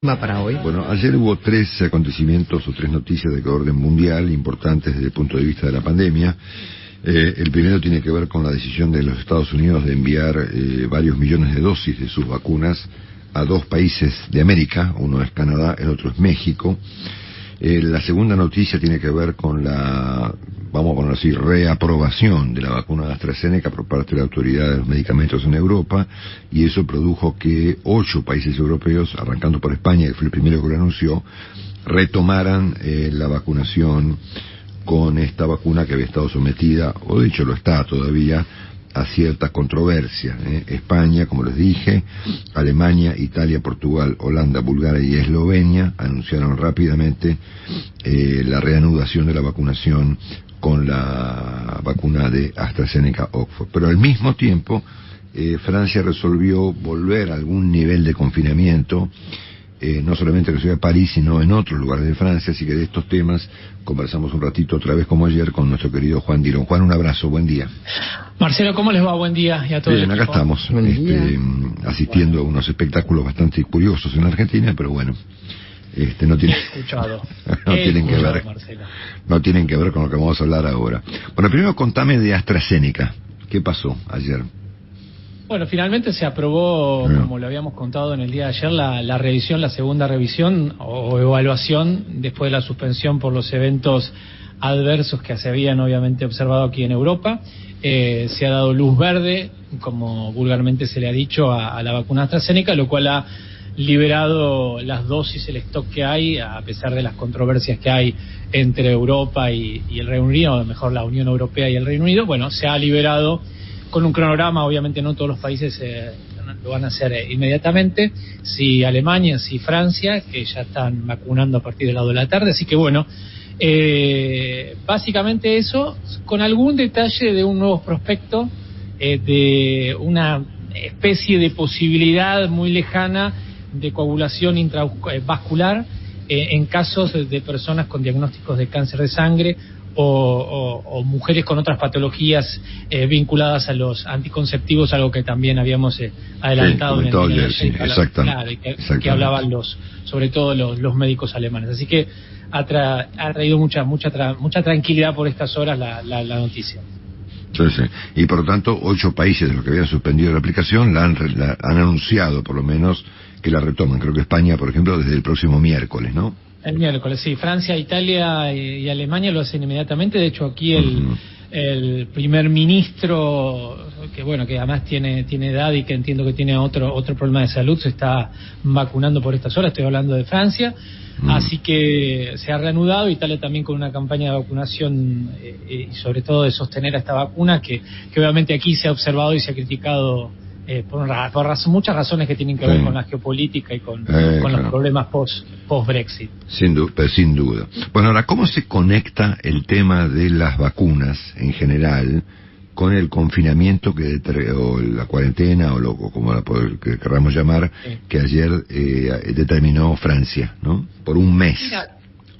Para hoy. Bueno, ayer hubo tres acontecimientos o tres noticias de orden mundial importantes desde el punto de vista de la pandemia. El primero tiene que ver con la decisión de los Estados Unidos de enviar varios millones de dosis de sus vacunas a dos países de América, uno es Canadá, el otro es México. La segunda noticia tiene que ver con la, vamos a ponerlo así, reaprobación de la vacuna de AstraZeneca por parte de la Autoridad de los Medicamentos en Europa, y eso produjo que 8 países europeos, arrancando por España, que fue el primero que lo anunció, retomaran la vacunación con esta vacuna que había estado sometida, o de hecho lo está todavía, a ciertas controversias. España, como les dije, Alemania, Italia, Portugal, Holanda, Bulgaria y Eslovenia anunciaron rápidamente la reanudación de la vacunación con la vacuna de AstraZeneca Oxford. Pero al mismo tiempo, Francia resolvió volver a algún nivel de confinamiento, no solamente en la ciudad de París, sino en otros lugares de Francia. Así que de estos temas conversamos un ratito otra vez como ayer con nuestro querido Juan Dillon. Juan, un abrazo, buen día. Marcelo, ¿cómo les va? Buen día y a todos. Bien, acá estamos, asistiendo a unos espectáculos bastante curiosos en Argentina, pero bueno, no tienen que ver, Marcelo. No tienen que ver con lo que vamos a hablar ahora. Bueno, primero contame de AstraZeneca. ¿Qué pasó ayer? Bueno, finalmente se aprobó, como lo habíamos contado en el día de ayer, la revisión, la segunda revisión o evaluación después de la suspensión por los eventos adversos que se habían obviamente observado aquí en Europa. Se ha dado luz verde, como vulgarmente se le ha dicho, a la vacuna AstraZeneca, lo cual ha liberado las dosis, el stock que hay, a pesar de las controversias que hay entre Europa y el Reino Unido, o mejor la Unión Europea y el Reino Unido. Bueno, se ha liberado con un cronograma. Obviamente no todos los países lo van a hacer inmediatamente, sí Alemania, sí Francia, que ya están vacunando a partir de las 2 de la tarde, así que bueno, básicamente eso, con algún detalle de un nuevo prospecto, de una especie de posibilidad muy lejana de coagulación intravascular en casos de personas con diagnósticos de cáncer de sangre o mujeres con otras patologías vinculadas a los anticonceptivos, algo que también habíamos adelantado en el día de ayer, que hablaban sobre todo los médicos alemanes. Así que ha traído mucha tranquilidad por estas horas la noticia. Sí. Y por lo tanto 8 países de los que habían suspendido la aplicación han anunciado por lo menos que la retoman. Creo que España, por ejemplo, desde el próximo miércoles, ¿no? El miércoles, sí. Francia, Italia y Alemania lo hacen inmediatamente. De hecho, aquí el primer ministro, que bueno, que además tiene edad y que entiendo que tiene otro problema de salud, se está vacunando por estas horas. Estoy hablando de Francia. Así que se ha reanudado. Italia también con una campaña de vacunación y sobre todo de sostener a esta vacuna que obviamente aquí se ha observado y se ha criticado por muchas razones que tienen que ver con la geopolítica y con los problemas post-Brexit. Sin duda. Bueno, ahora, ¿cómo se conecta el tema de las vacunas en general con el confinamiento o la cuarentena o como que queramos llamar, que ayer determinó Francia, ¿no? Por un mes. Mira,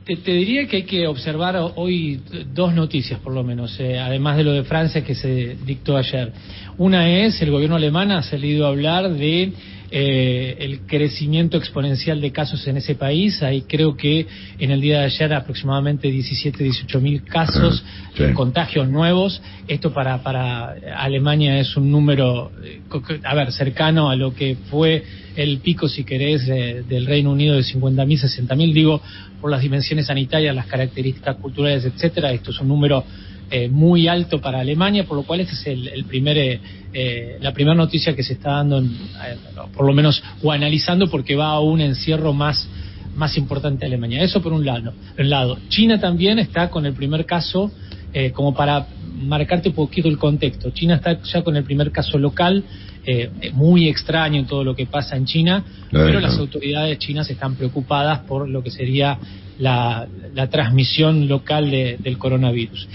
te diría que hay que observar hoy dos noticias, por lo menos, además de lo de Francia que se dictó ayer. Una es, el gobierno alemán ha salido a hablar de el crecimiento exponencial de casos en ese país. Ahí creo que en el día de ayer aproximadamente 18.000 casos, contagios nuevos. Esto para Alemania es un número, cercano a lo que fue el pico, si querés, del Reino Unido de 50.000, 60.000, digo, por las dimensiones sanitarias, las características culturales, etcétera. Esto es un número muy alto para Alemania, por lo cual esta es la primera noticia que se está dando, por lo menos, o analizando, porque va a un encierro más importante de Alemania. Eso por un lado. China también está con el primer caso, como para marcarte un poquito el contexto. China está ya con el primer caso local, muy extraño en todo lo que pasa en China, pero las autoridades chinas están preocupadas por lo que sería la transmisión local del coronavirus.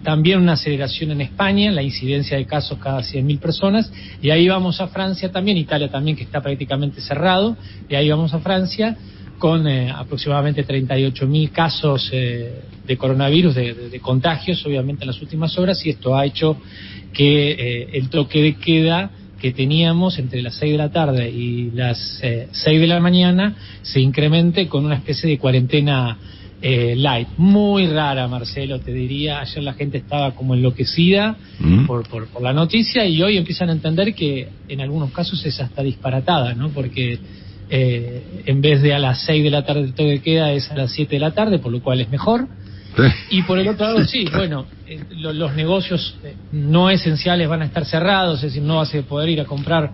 También una aceleración en España, la incidencia de casos cada 100.000 personas, y ahí vamos a Francia también, Italia también, que está prácticamente cerrado, y ahí vamos a Francia con aproximadamente 38.000 casos de coronavirus, de contagios, obviamente en las últimas horas, y esto ha hecho que el toque de queda que teníamos entre las 6 de la tarde y las 6 de la mañana se incremente con una especie de cuarentena light, muy rara, Marcelo, te diría. Ayer la gente estaba como enloquecida por la noticia, y hoy empiezan a entender que en algunos casos es hasta disparatada, ¿no? Porque en vez de a las 6 de la tarde el toque de queda es a las 7 de la tarde, por lo cual es mejor. Y por el otro lado, sí, bueno, los negocios no esenciales van a estar cerrados, es decir, no vas a poder ir a comprar,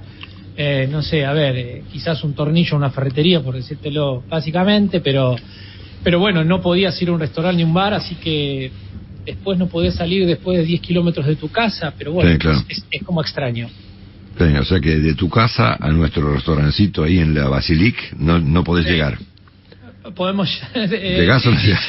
no sé, a ver, quizás un tornillo a una ferretería, por decírtelo básicamente, pero bueno, no podías ir a un restaurante ni un bar, así que después no podés salir después de 10 kilómetros de tu casa, pero bueno, sí, claro. es como extraño. Sí, o sea que de tu casa a nuestro restaurancito ahí en la Basilique no podés llegar. Podemos ¿Llegás o no llegás?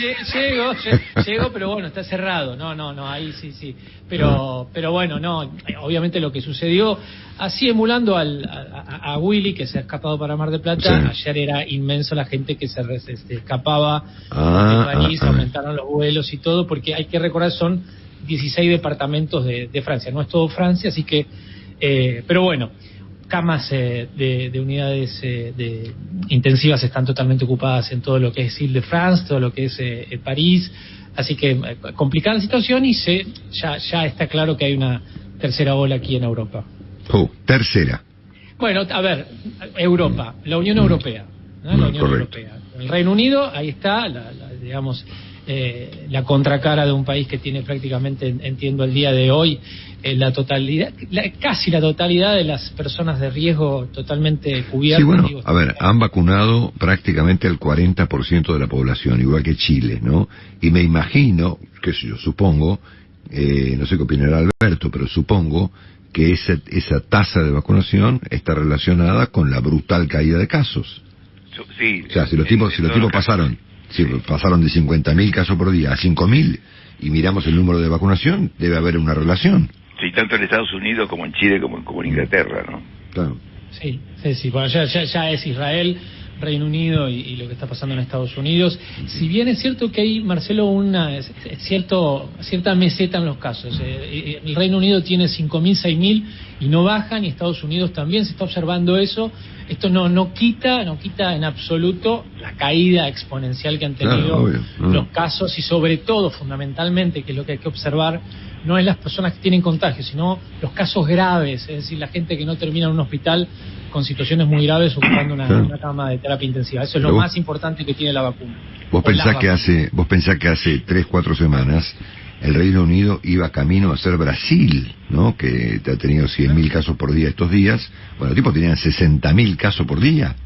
Llego, pero bueno, está cerrado. No, ahí sí. Pero bueno, no, obviamente lo que sucedió, así emulando a Willy, que se ha escapado para Mar del Plata, sí. Ayer era inmenso la gente que se escapaba de París, aumentaron los vuelos y todo, porque hay que recordar, son 16 departamentos de Francia, no es todo Francia, así que, pero bueno, camas de unidades intensivas están totalmente ocupadas en todo lo que es Île-de-France, todo lo que es París, así que complicada la situación, y ya está claro que hay una tercera ola aquí en Europa. Tercera. Bueno, a ver, Europa, la Unión Europea, ¿no? La Unión Europea. El Reino Unido, ahí está, digamos, la contracara de un país que tiene prácticamente, entiendo el día de hoy, la totalidad, casi la totalidad de las personas de riesgo totalmente cubiertas. Sí, bueno, a ver, han vacunado prácticamente el 40% de la población, igual que Chile, ¿no? Y me imagino, que yo supongo, no sé qué opinará Alberto, pero supongo que esa tasa de vacunación está relacionada con la brutal caída de casos. Sí. O sea, si los tipos pasaron de 50.000 casos por día a 5.000, y miramos el número de vacunación, debe haber una relación. Sí, tanto en Estados Unidos como en Chile como en Inglaterra, ¿no? Claro. Sí, bueno, ya es Israel, Reino Unido y lo que está pasando en Estados Unidos. Si bien es cierto que hay, Marcelo, cierta meseta en los casos. El Reino Unido tiene 5.000, 6.000 y no bajan, y Estados Unidos también se está observando eso. Esto no quita en absoluto la caída exponencial que han tenido los casos, y sobre todo, fundamentalmente, que es lo que hay que observar, no es las personas que tienen contagio, sino los casos graves, es decir, la gente que no termina en un hospital con situaciones muy graves ocupando una cama de terapia intensiva. Eso es lo más importante que tiene la vacuna. Vos pensás que hace 3-4 semanas el Reino Unido iba camino a ser Brasil, ¿no? Que ha tenido 100.000 casos por día estos días. Bueno, tipo tenían 60.000 casos por día.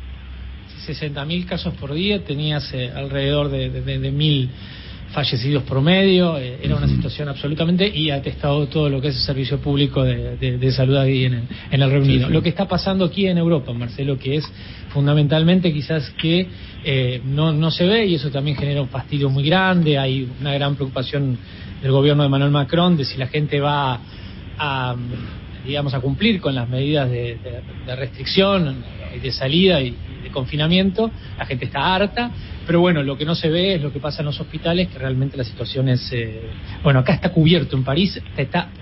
60.000 casos por día, tenías alrededor de 1.000 fallecidos promedio, era una situación absolutamente, y atestado todo lo que es el servicio público de salud ahí en el Reino Unido. Lo que está pasando aquí en Europa, Marcelo, que es fundamentalmente quizás que no se ve, y eso también genera un fastidio muy grande. Hay una gran preocupación del gobierno de Emmanuel Macron de si la gente va a cumplir con las medidas de restricción, de salida y de confinamiento. La gente está harta, pero bueno, lo que no se ve es lo que pasa en los hospitales, que realmente la situación es... acá está cubierto, en París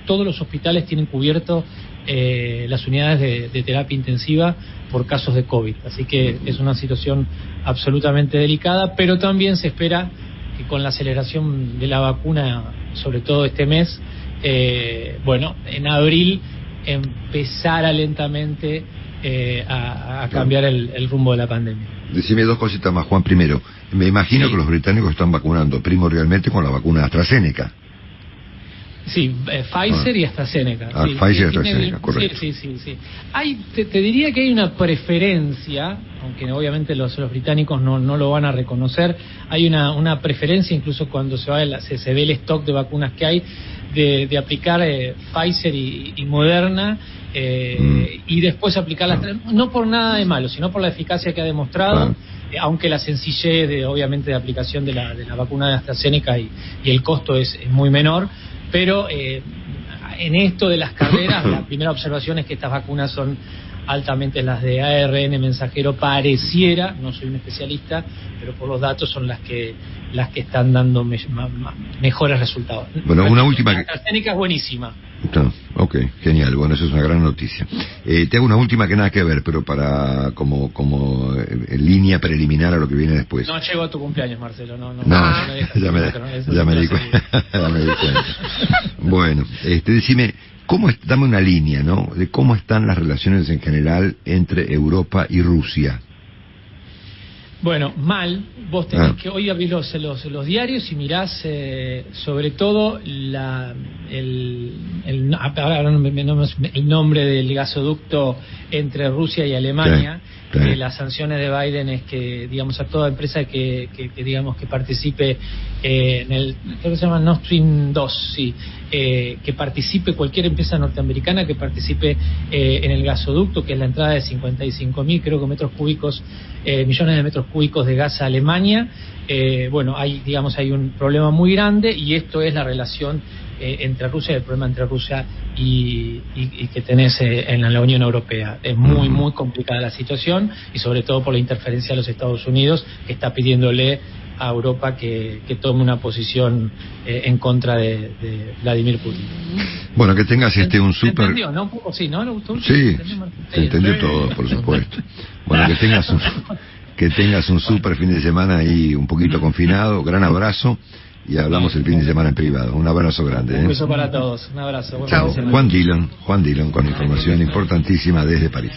todos los hospitales tienen cubierto las unidades de terapia intensiva por casos de COVID, así que es una situación absolutamente delicada, pero también se espera que con la aceleración de la vacuna, sobre todo este mes, en abril empezara lentamente a cambiar el rumbo de la pandemia. Decime dos cositas más, Juan. Primero, me imagino que los británicos están vacunando primordialmente con la vacuna AstraZeneca. Sí, Pfizer y AstraZeneca. Sí, Pfizer y AstraZeneca, correcto. Sí. Te diría que hay una preferencia, aunque obviamente los británicos no lo van a reconocer. Hay una preferencia, incluso cuando se ve el stock de vacunas que hay, de aplicar Pfizer y Moderna, y después aplicar no por nada de malo, sino por la eficacia que ha demostrado, aunque la sencillez obviamente de aplicación de la vacuna de AstraZeneca y el costo es muy menor. Pero en esto de las carreras, la primera observación es que estas vacunas son altamente las de ARN mensajero, pareciera, no soy un especialista, pero por los datos son las que están dando mejores resultados. Bueno, una última. La AstraZeneca es buenísima. No, ok, genial. Bueno, eso es una gran noticia. Te hago una última que nada que ver, pero para como en línea preliminar a lo que viene después. No llegó a tu cumpleaños, Marcelo. No, ya me di cuenta. Ya me di cuenta. Bueno, decime, dame una línea, ¿no? De cómo están las relaciones en general entre Europa y Rusia. Bueno, mal. Vos tenés que hoy abrís los diarios y mirás sobre todo el nombre del gasoducto entre Rusia y Alemania. Sí. Las sanciones de Biden es que, digamos, a toda empresa que digamos que participe en el, creo que se llama Nord Stream 2, sí, que participe, cualquier empresa norteamericana que participe en el gasoducto, que es la entrada de 55.000, creo que millones de metros cúbicos de gas a Alemania. Bueno, hay un problema muy grande, y esto es la relación entre Rusia, el problema entre Rusia y que tenés en la Unión Europea. Es muy, muy complicada la situación, y sobre todo por la interferencia de los Estados Unidos, que está pidiéndole a Europa que tome una posición en contra de Vladimir Putin. Bueno, que tengas un súper... ¿Entendió, no? Un poco, sí, ¿no? Sí, se entendió todo, por supuesto. Bueno, que tengas un súper fin de semana ahí un poquito confinado. Gran abrazo, y hablamos el fin de semana en privado. Un abrazo grande. Un beso para todos, un abrazo. Chao. Juan Dillon con información importantísima desde París.